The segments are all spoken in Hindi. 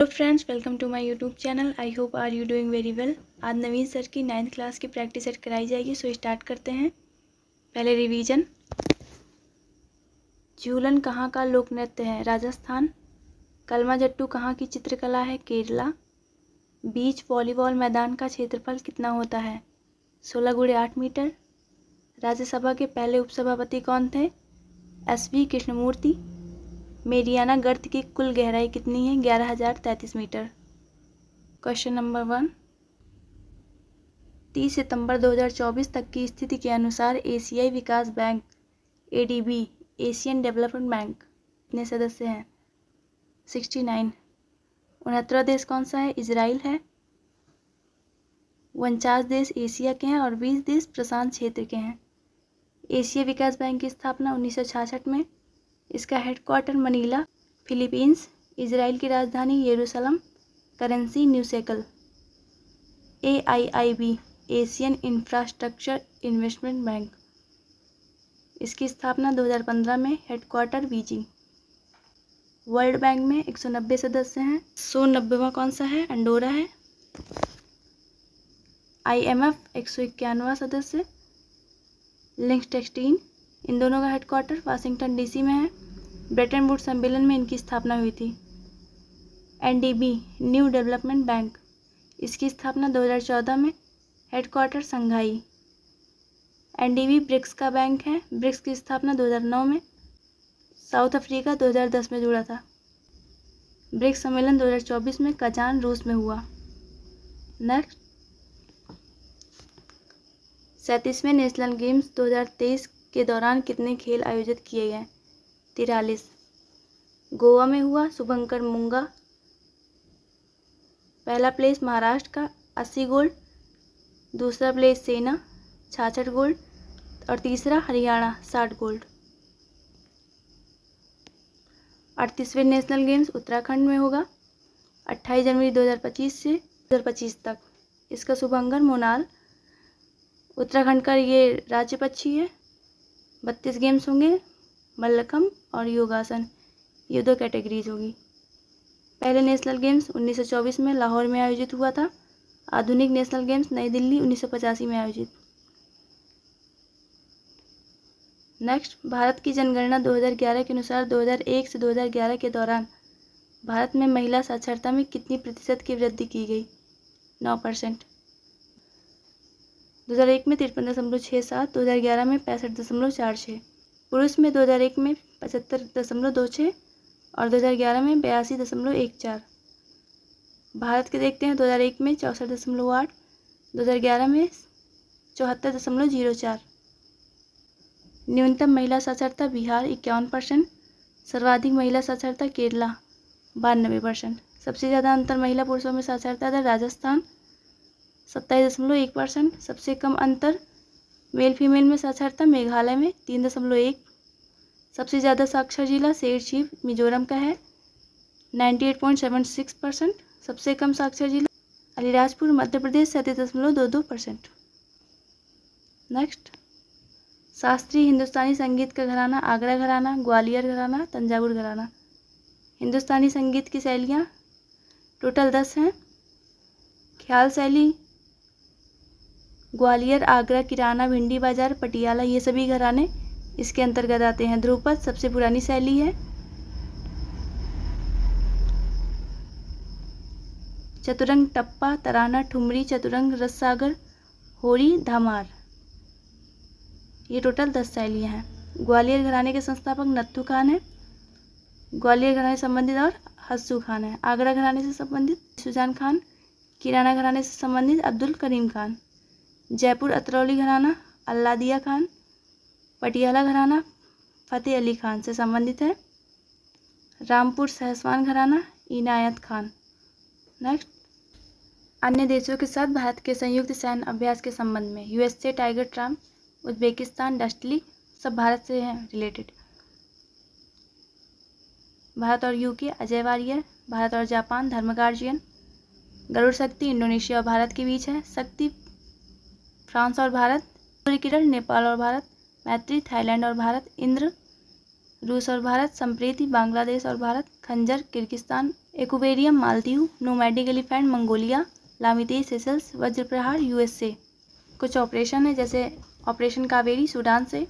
Hello friends, welcome to my YouTube channel. I hope are you doing very well. आज नवीन सर की 9th क्लास की प्रैक्टिस सेट कराई जाएगी, सो स्टार्ट करते हैं। पहले रिवीजन। झूलन कहाँ का लोक नृत्य है? राजस्थान। कलमा जट्टू कहाँ की चित्रकला है? केरला। बीच वॉलीबॉल मैदान का क्षेत्रफल कितना होता है? 16x8 metre. राज्यसभा के पहले उपसभापति कौन थे? SV कृष्णमूर्ति। मेरियाना गर्त की कुल गहराई कितनी है? 11,033 मीटर। Question number 1। 30 सितंबर 2024 तक की स्थिति के अनुसार एशियाई विकास bank ADB Asian development bank कितने सदस्य हैं? 69। 69वां देश कौन सा है? इजराइल है। 49 देश एशिया के हैं और 20 देश प्रशांत क्षेत्र के हैं। एशिया विकास बैंक की स्थापना 1966 में। इसका हेडक्वार्टर मनीला, फिलीपींस। इजराइल की राजधानी यरूशलेम। Currency new shackle. AIIB Asian infrastructure investment bank, इसकी स्थापना 2015 में। Headquarter Beijing. वर्ल्ड बैंक में 190 सदस्य हैं। 190वां कौन सा है? अंडोरा है। IMF 191वां सदस्य लिंक्सटेन। इन दोनों का हेडक्वार्टर वाशिंगटन DC में है। ब्रेटन वुड्स सम्मेलन में इनकी स्थापना हुई थी। NDB न्यू डेवलपमेंट बैंक, इसकी स्थापना 2014 में। हेडक्वार्टर संघाई। NDB ब्रिक्स का बैंक है। ब्रिक्स की स्थापना 2009 में। साउथ अफ्रीका 2010 में जुड़ा था। ब्रिक्स सम्मेलन 2024 में कजान, रूस में हुआ। नेक्स्ट, 37वें नेशनल गेम्स 2023 के दौरान कितने खेल आयोजित किए गए? 43। गोवा में हुआ। शुभंकर मुंगा। पहला प्लेस महाराष्ट्र का 80 गोल्ड, दूसरा प्लेस सेना 66 गोल्ड और तीसरा हरियाणा 60 गोल्ड। 38वें नेशनल गेम्स उत्तराखंड में होगा 28 जनवरी 2025 से 2025 तक। इसका शुभारंभ मोनाल। उत्तराखंड का ये राज्य पक्षी है। 32 गेम्स होंगे। मल्लखम्ब और योगासन, ये 2 कैटेगरीज होगी। पहले नेशनल गेम्स 1924 में लाहौर में आयोजित हुआ था। आधुनिक नेशनल गेम्स नई दिल्ली 1985 में आयोजित। नेक्स्ट, भारत की जनगणना 2011 के अनुसार 2001 से 2011 के दौरान भारत में महिला साक्षरता में कितनी प्रतिशत की वृद्धि की गई? 9%। 2001 में 53.67, 2011 में 65.46। पुरुष में 2001 में 75.26 और 2011 में 82.14। भारत के देखते हैं 2001 में 64.8, 2011 में 74.04। न्यूनतम महिला साक्षरता बिहार 51%। सर्वाधिक महिला साक्षरता केरला 92%। सबसे ज़्यादा अंतर महिला पुरुषों में साक्षरता दर राजस्थान 27.1%। सबसे कम अंतर मेल फीमेल में साक्षरता मेघालय में 3.1। सबसे ज़्यादा साक्षर जिला शेरशिव मिजोरम का है 98.76%। सबसे कम साक्षर जिला अलीराजपुर मध्य प्रदेश 37.22%। नेक्स्ट, शास्त्रीय हिंदुस्तानी संगीत का घराना आगरा घराना, ग्वालियर घराना, तंजावुर घराना। हिंदुस्तानी संगीत की शैलियाँ टोटल 10 हैं। ख्याल शैली, ग्वालियर, आगरा, किराना, भिंडी बाजार, पटियाला, ये सभी घराने इसके अंतर्गत आते हैं। ध्रुपद सबसे पुरानी शैली है। चतुरंग, टप्पा, तराना, ठुमरी, चतुरंग, रससागर, होरी, धामार, ये टोटल 10 शैलियाँ हैं। ग्वालियर घराने के संस्थापक नत्थू खान है। ग्वालियर घराने से संबंधित और हस्सू खान है। आगरा घराने से संबंधित सुजान खान। किराना घराने से संबंधित अब्दुल करीम खान। जयपुर अतरौली घराना अल्लादिया खान। पटियाला घराना फतेह अली खान से संबंधित है। रामपुर सहसवान घराना इनायत खान। नेक्स्ट, अन्य देशों के साथ भारत के संयुक्त सैन्य अभ्यास के संबंध में USA टाइगर ट्राम, उज्बेकिस्तान डस्टली, सब भारत से हैं रिलेटेड। भारत और UK अजय वारियर। भारत और जापान धर्म गार्जियन। गरुड़ शक्ति इंडोनेशिया और भारत के बीच है। शक्ति फ्रांस और भारत। सूर्य किरण नेपाल और भारत। मैत्री थाईलैंड और भारत। इंद्र रूस और भारत। संप्रीति बांग्लादेश और Bharat. Khanjar Kyrgyzstan Ekuverin Maldives, nomadic elephant Mongolia, Lamitiye Seychelles, Vajraprahar USA। कुछ ऑपरेशन है जैसे ऑपरेशन कावेरी सूडान से,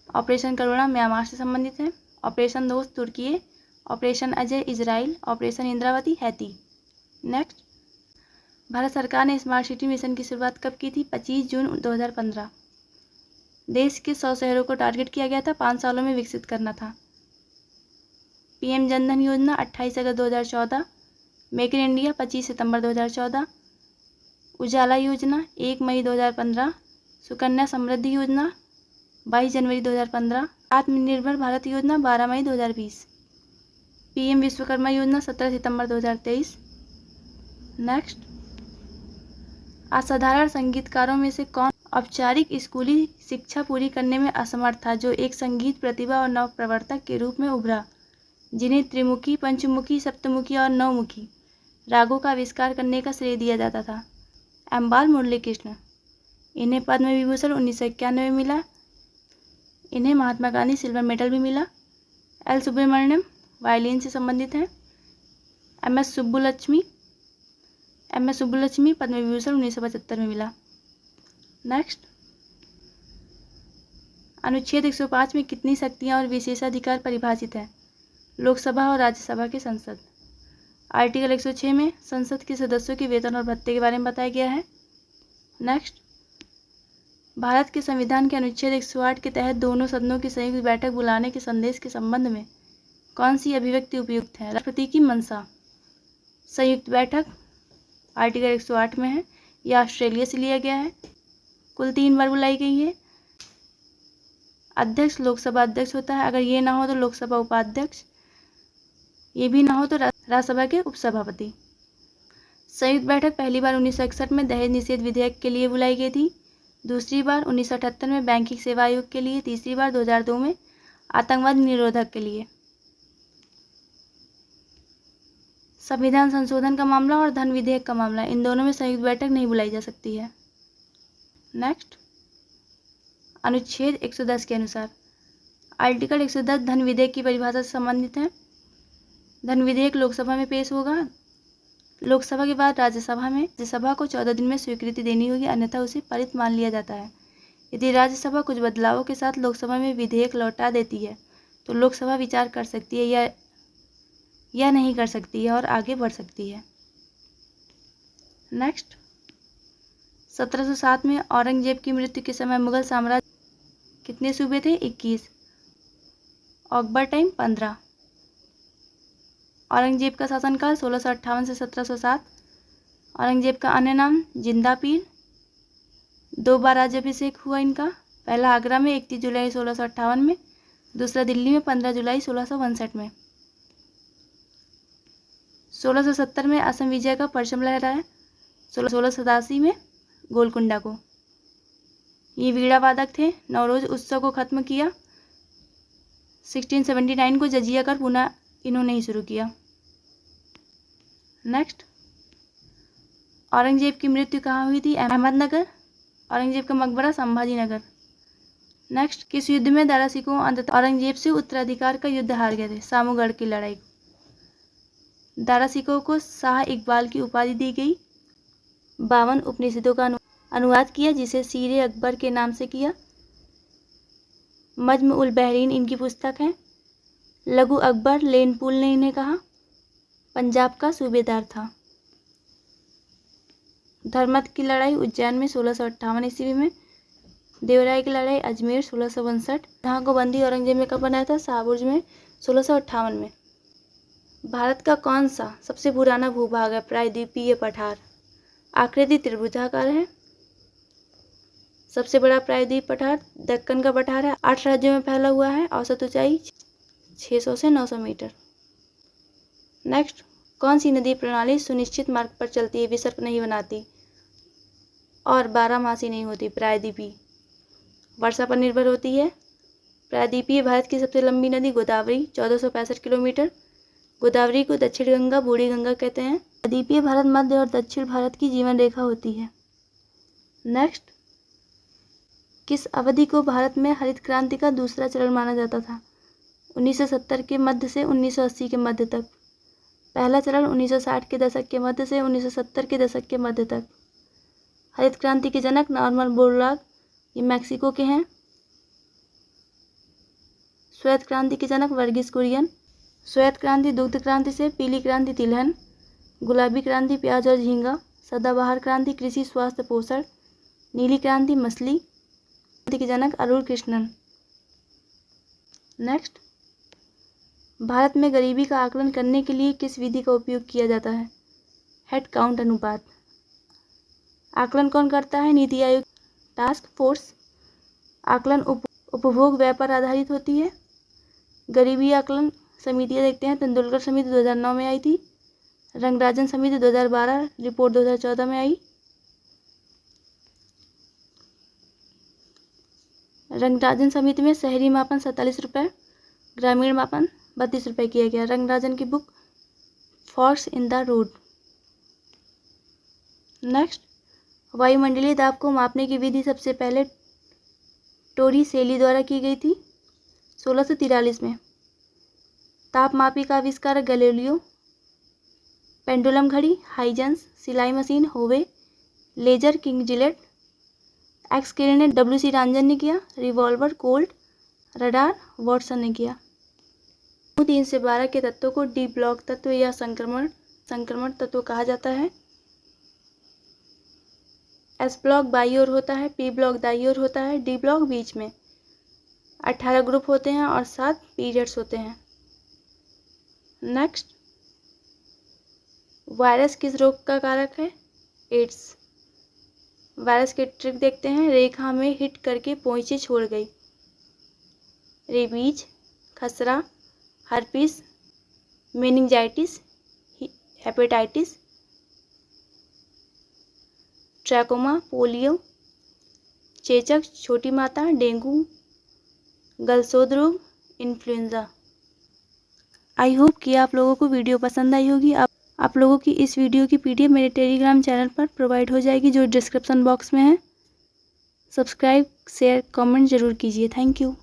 ऑपरेशन करुणा म्यांमार से संबंधित है, operation Dost Turkey, operation Ajay Israel, operation Indravati Haiti. Next, Bharat सरकार ने स्मार्ट सिटी मिशन की शुरुआत कब की थी? 25 जून 2015। देश के 100 शहरों को टारगेट किया गया था 5 सालों में विकसित करना था। PM जनधन योजना 28 अगस्त 2014, मेक इन इंडिया 25 सितंबर 2014, उजाला योजना 1 मई 2015, सुकन्या समृद्धि योजना 22 जनवरी 2015, आत्मनिर्भर भारत योजना 12 मई 2020, PM विश्वकर्मा योजना 17 सितंबर 2023। नेक्स्ट, असाधारण संगीतकारों में से कौन औपचारिक स्कूली शिक्षा पूरी करने में असमर्थ था, जो एक संगीत प्रतिभा और नव प्रवर्तक के रूप में उभरा, जिन्हें त्रिमुखी, पंचमुखी, सप्तमुखी और नवमुखी रागों का आविष्कार करने का श्रेय दिया जाता था? एम्बाल मुरलीकृष्ण। इन्हें पद्म विभूषण 1991 में मिला। इन्हें महात्मा गांधी सिल्वर मेडल भी मिला। L सुब्रमण्यम वायलिन से संबंधित हैं। MS सुब्बुलक्ष्मी पद्म विभूषण 1975 में मिला। नेक्स्ट, अनुच्छेद 105 में कितनी शक्तियां और विशेषाधिकार परिभाषित है? लोकसभा और राज्यसभा के संसद। आर्टिकल 106 में संसद के सदस्यों के वेतन और भत्ते के बारे में बताया गया है। नेक्स्ट, भारत के संविधान के अनुच्छेद 108 के तहत दोनों सदनों की संयुक्त बैठक बुलाने के संदेश के संबंध में कौन सी अभिव्यक्ति उपयुक्त है? राष्ट्रपति की मंशा। संयुक्त बैठक आर्टिकल 108 में है, यह ऑस्ट्रेलिया से लिया गया है। कुल 3 बार बुलाई गई है। अध्यक्ष लोकसभा अध्यक्ष होता है, अगर ये ना हो तो लोकसभा उपाध्यक्ष, ये भी ना हो तो राज्यसभा के उपसभापति। संयुक्त बैठक पहली बार 1961 में दहेज निषेध विधेयक के लिए बुलाई गई थी, दूसरी बार 1978 में बैंकिंग सेवा आयोग के लिए, तीसरी बार 2002 में आतंकवाद निरोधक के लिए। संविधान संशोधन का मामला और धन विधेयक का मामला, इन दोनों में संयुक्त बैठक नहीं बुलाई जा सकती है। नेक्स्ट, अनुच्छेद 110 के अनुसार आर्टिकल 110 धन विधेयक की परिभाषा से संबंधित है। धन विधेयक लोकसभा में पेश होगा, लोकसभा के बाद राज्यसभा में। राज्यसभा को 14 दिन में स्वीकृति देनी होगी, अन्यथा उसे पारित मान लिया जाता है। यदि राज्यसभा कुछ बदलावों के साथ लोकसभा में विधेयक लौटा देती है तो लोकसभा विचार कर सकती है या नहीं कर सकती है और आगे बढ़ सकती है। नेक्स्ट, 1707 में औरंगजेब की मृत्यु के समय मुगल साम्राज्य कितने सूबे थे? 21। अकबर टाइम 15। औरंगजेब का शासनकाल 1658 से 1707। औरंगजेब का अन्य नाम जिंदा पीर। 2 बार राज्याभिषेक हुआ इनका, पहला आगरा में 31 जुलाई 1658 में, दूसरा दिल्ली में 15 जुलाई 1659 में। 1670 में असम विजय का परचम लहराया, 1687 में गोलकुंडा को। ये वीणा वादक थे। नवरोज उत्सव को खत्म किया 1679 को जजिया कर पुनः इन्होंने ही शुरू किया। नेक्स्ट, औरंगजेब की मृत्यु कहाँ हुई थी? अहमदनगर। औरंगजेब का मकबरा संभाजी नगर। नेक्स्ट, किस युद्ध में दारा सिकोह अंततः औरंगजेब से उत्तराधिकार का युद्ध हार गए थे? सामूगढ़ की लड़ाई। दारा सिकोह को शाह इकबाल की उपाधि दी गई। 52 उपनिषदों का अनुवाद किया, जिसे सीरे अकबर के नाम से किया। मज्म उल बहरीन इनकी पुस्तक है। लघु अकबर लेनपुल ने इन्हें कहा। पंजाब का सूबेदार था। धर्मत की लड़ाई उज्जैन में 1658 ईस्वी में। देवराय की लड़ाई अजमेर 1659। जहाँ को बंदी औरंगजेब में कब बनाया था? शाहबुर्ज में 1658 में। भारत का कौन सा सबसे पुराना भूभाग है? प्रायद्वीपीय पठार। आकृति त्रिभुजाकार है। सबसे बड़ा प्रायद्वीप पठार दक्कन का पठार है। 8 राज्यों में फैला हुआ है। औसत ऊंचाई 600 से 900 मीटर। नेक्स्ट, कौन सी नदी प्रणाली सुनिश्चित मार्ग पर चलती है, विसर्प नहीं बनाती और 12मासी नहीं होती? प्रायद्वीपी। वर्षा पर निर्भर होती है। प्रायद्वीपीय भारत की सबसे लंबी नदी गोदावरी 1465 किलोमीटर। गोदावरी को दक्षिण गंगा, बूढ़ी गंगा कहते हैं। प्रायद्वीपीय भारत मध्य और दक्षिण भारत की जीवन रेखा होती है। नेक्स्ट, किस अवधि को भारत में हरित क्रांति का दूसरा चरण माना जाता था? 1970 के मध्य से 1980 के मध्य तक। पहला चरण 1960 के दशक के मध्य से 1970 के दशक के मध्य तक। हरित क्रांति के जनक नॉर्मन बोरलॉग, ये मैक्सिको के हैं। श्वेत क्रांति के जनक वर्गीस कुरियन। श्वेत क्रांति दुग्ध क्रांति से, पीली क्रांति तिलहन, गुलाबी क्रांति प्याज और झींगा, सदाबहार क्रांति कृषि स्वास्थ्य पोषण, नीली क्रांति मछली। क्रांति के जनक अरुण कृष्णन। नेक्स्ट, भारत में गरीबी का आकलन करने के लिए किस विधि का उपयोग किया जाता है? हेड काउंट अनुपात। आकलन कौन करता है? NITI Aayog task force. आकलन उपभोग व्यापार आधारित होती है। गरीबी आकलन समितियाँ देखते हैं, तेंदुलकर समिति 2009 में आई थी, रंगराजन समिति 2012, रिपोर्ट 2014 में आई। रंगराजन समिति में शहरी मापन 47 रुपये, ग्रामीण मापन 32 रुपये किया गया। रंगराजन की book forex in the road. Next, वायुमंडलीय दाब को मापने की विधि सबसे पहले टोरिसेली द्वारा की गई थी 1643 में। तापमापी का आविष्कार गैलीलियो। पेंडुलम घड़ी हाइजेंस, सिलाई मशीन होवे, लेजर किंग जिलेट। एक्स किरणें WC रांजन ने किया। रिवॉल्वर कोल्ट, रडार वॉटसन ने किया। 3 से 12 के तत्वों को डी ब्लॉक तत्व या संक्रमण तत्व कहा जाता है। एस ब्लॉक बाई ओर होता है, पी ब्लॉक दाई ओर होता है, डी ब्लॉक बीच में। 18 ग्रुप होते हैं और 7 पीरियड्स होते हैं। नेक्स्ट, वायरस किस रोग का कारक है? एड्स। वायरस की ट्रिक देखते हैं। रेखा में हिट करके पोंछे छोड़ गई। रेबीज, खसरा, herpes, meningitis, hepatitis, trachoma, polio, चेचक, छोटी माता, डेंगू, गलसोद रोग, इन्फ्लुएंजा। आई होप कि आप लोगों को वीडियो पसंद आई होगी। आप लोगों की इस वीडियो की PDF मेरे टेलीग्राम चैनल पर प्रोवाइड हो जाएगी, जो डिस्क्रिप्शन बॉक्स में है। सब्सक्राइब, शेयर, कमेंट जरूर कीजिए। Thank you.